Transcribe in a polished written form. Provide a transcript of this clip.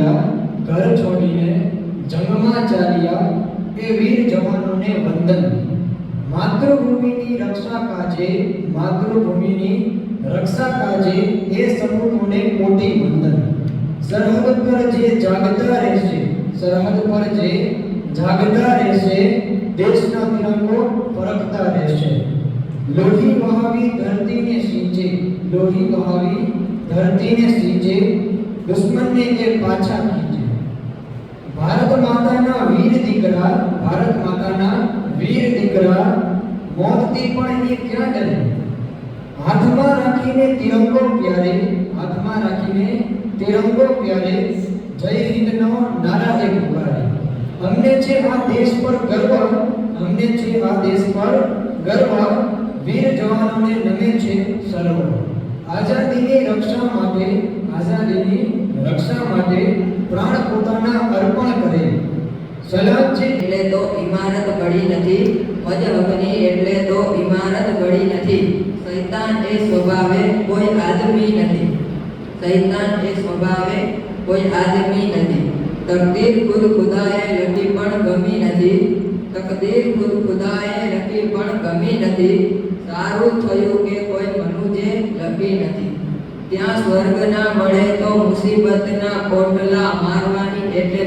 दिया घर छोड़ीने जंगमा चालिया ए वीर जवानों ने वंदन। मातृभूमि की रक्षा काजे मातृभूमि की रक्षा काजे ए सपूतों ने कोटि वंदन। सरहद पर जे जागता रहेशे सरहद पर जे जागता रहेशे देशना तिरंगो फरकता रहेशे। लोही वहावी धरती ने सींचे लोही वहावी धरती ने सींचे दुश्मन ने के पाछा खींचे। भारत माताना वीर दीकरा मौत थी पण ए क्या डरे। हाथमा राखीने तिरंगो प्यारे जय हिंद नो नारा एक पुकारे। हमने छे आ देश पर गर्व वीर जवानों ने नमे छे सर्व। आजादी की रक्षा माटे प्राण पोताना अर्पण करे। सलाम छे એટલે તો ઇમારત ગળી નથી, મજહબની એટલે તો ઇમારત ગળી નથી। શૈતાન એ સ્વભાવે કોઈ આદમી નથી, શૈતાન એ સ્વભાવે કોઈ આદમી નથી। તકદીર ખુદ ખુદાએ લખી પણ ગમી નથી, તકદીર ખુદ ખુદાએ લખી પણ ગમી નથી। સારું થયું કે કોઈ મનુજે લખી નથી। ત્યાં સ્વર્ગ ના મળે તો મુસીબતના પોટલા મારવાની એટલે